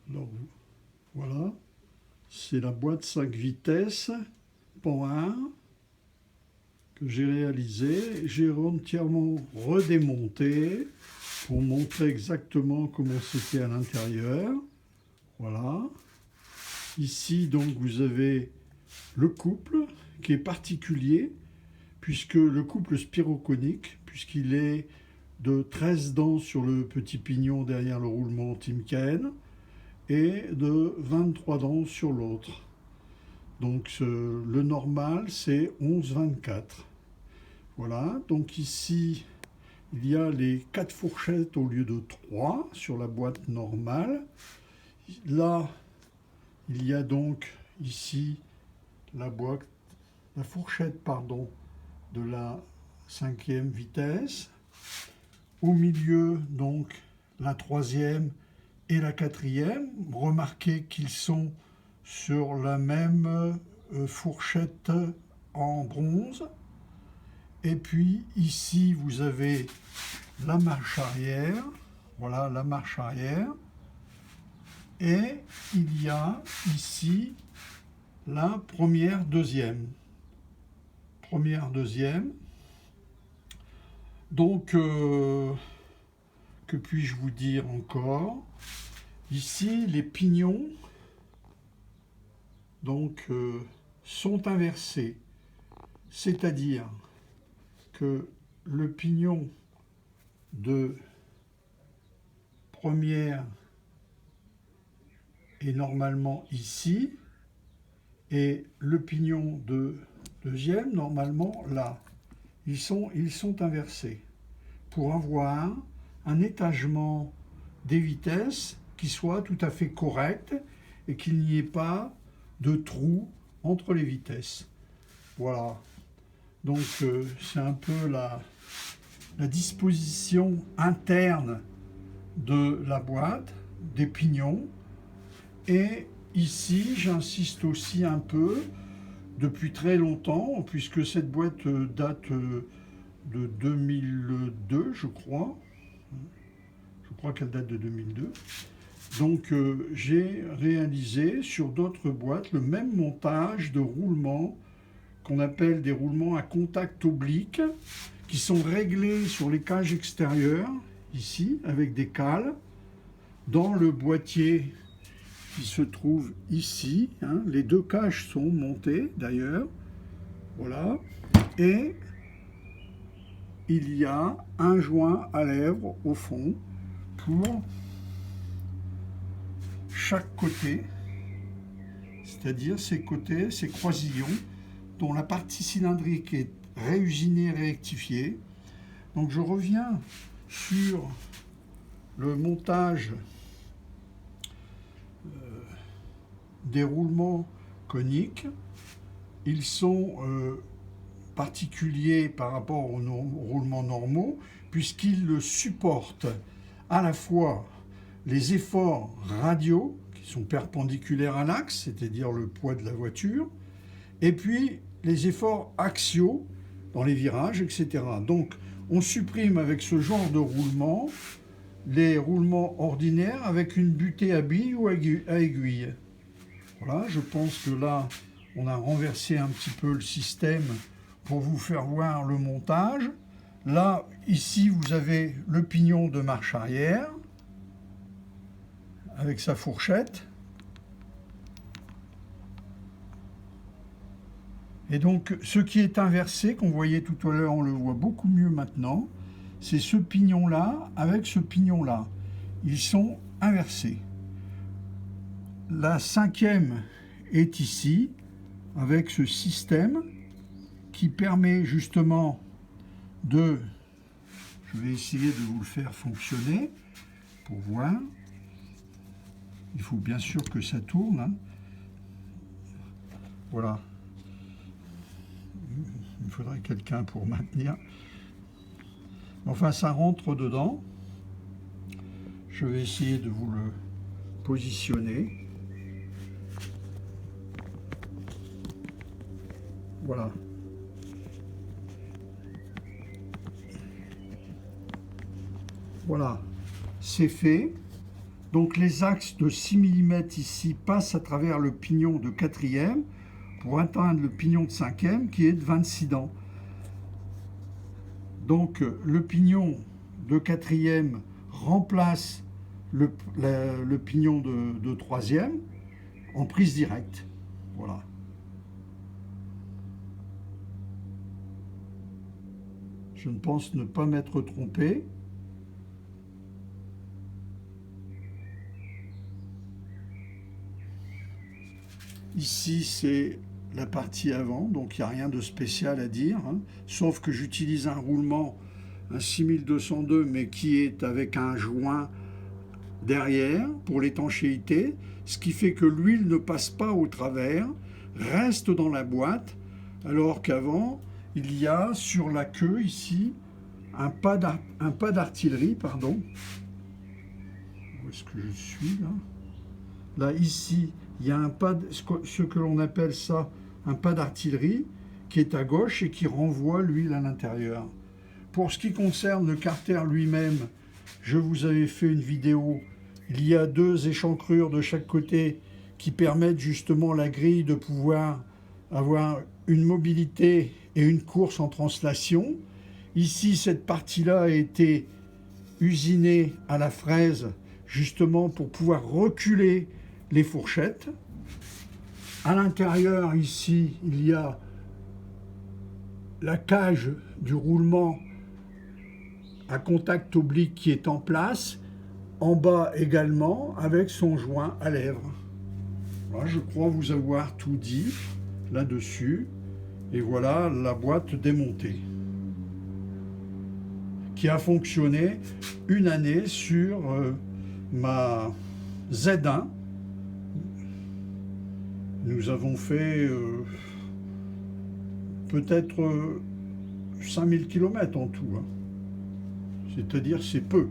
Alors, voilà, c'est la boîte 5 vitesses Pan que j'ai réalisée. J'ai entièrement redémonté pour montrer exactement comment c'était à l'intérieur. Voilà. Ici, donc, vous avez le couple qui est particulier, puisque le couple spiroconique, puisqu'il est de 13 dents sur le petit pignon derrière le roulement Timken et de 23 dents sur l'autre. Donc le normal c'est 11-24. Voilà, donc ici il y a les 4 fourchettes au lieu de 3 sur la boîte normale. Là, il y a donc ici la fourchette de la 5e vitesse. Au milieu, donc, la 3e et la 4e. Remarquez qu'ils sont sur la même fourchette en bronze. Et puis ici, vous avez la marche arrière. Voilà la marche arrière. Et il y a ici la première, deuxième. Première, deuxième. Donc, que puis-je vous dire encore? Ici, les pignons donc, sont inversés. C'est-à-dire que le pignon de première est normalement ici et le pignon de deuxième normalement là. Ils sont inversés pour avoir un étagement des vitesses qui soit tout à fait correct et qu'il n'y ait pas de trou entre les vitesses. Voilà. Donc c'est un peu la disposition interne de la boîte, des pignons. Et ici, j'insiste aussi un peu, depuis très longtemps, puisque cette boîte date de 2002, je crois. Je crois qu'elle date de 2002. Donc j'ai réalisé sur d'autres boîtes le même montage de roulements qu'on appelle des roulements à contact oblique, qui sont réglés sur les cages extérieures, ici, avec des cales, dans le boîtier qui se trouve ici. Hein. Les deux cages sont montées d'ailleurs. Voilà. Et il y a un joint à lèvres au fond pour chaque côté, c'est-à-dire ces côtés, ces croisillons, dont la partie cylindrique est réusinée, rérectifiée. Donc je reviens sur le montage des roulements coniques. Ils sont particuliers par rapport aux roulements normaux, puisqu'ils supportent à la fois les efforts radiaux, qui sont perpendiculaires à l'axe, c'est-à-dire le poids de la voiture, et puis les efforts axiaux dans les virages, etc. Donc on supprime avec ce genre de roulement les roulements ordinaires avec une butée à billes ou à aiguille. Voilà, je pense que là, on a renversé un petit peu le système pour vous faire voir le montage. Là, ici, vous avez le pignon de marche arrière avec sa fourchette. Et donc, ce qui est inversé, qu'on voyait tout à l'heure, on le voit beaucoup mieux maintenant, c'est ce pignon-là avec ce pignon-là. Ils sont inversés. La 5e est ici, avec ce système qui permet justement de... Je vais essayer de vous le faire fonctionner pour voir. Il faut bien sûr que ça tourne. Hein. Voilà. Il faudrait quelqu'un pour maintenir. Enfin, ça rentre dedans. Je vais essayer de vous le positionner. Voilà. Voilà. C'est fait. Donc les axes de 6 mm ici passent à travers le pignon de 4e pour atteindre le pignon de 5e qui est de 26 dents. Donc le pignon de 4e remplace le pignon de 3e en prise directe. Voilà. Je ne pense ne pas m'être trompé. Ici, c'est la partie avant, donc il n'y a rien de spécial à dire, hein, sauf que j'utilise un roulement, un 6202, mais qui est avec un joint derrière pour l'étanchéité, ce qui fait que l'huile ne passe pas au travers, reste dans la boîte, alors qu'avant, il y a sur la queue ici un pas d'artillerie, pardon. Où est-ce que je suis là? Là, ici, il y a un pas, ce que l'on appelle ça un pas d'artillerie, qui est à gauche et qui renvoie l'huile à l'intérieur. Pour ce qui concerne le carter lui-même, je vous avais fait une vidéo. Il y a 2 échancrures de chaque côté qui permettent justement à la grille de pouvoir avoir une mobilité et une course en translation. Ici, cette partie-là a été usinée à la fraise justement pour pouvoir reculer les fourchettes. À l'intérieur, ici, il y a la cage du roulement à contact oblique qui est en place, en bas également, avec son joint à lèvres. Voilà, je crois vous avoir tout dit là-dessus. Et voilà la boîte démontée, qui a fonctionné une année sur ma Z1. Nous avons fait peut-être 5000 km en tout. Hein. C'est-à-dire c'est peu.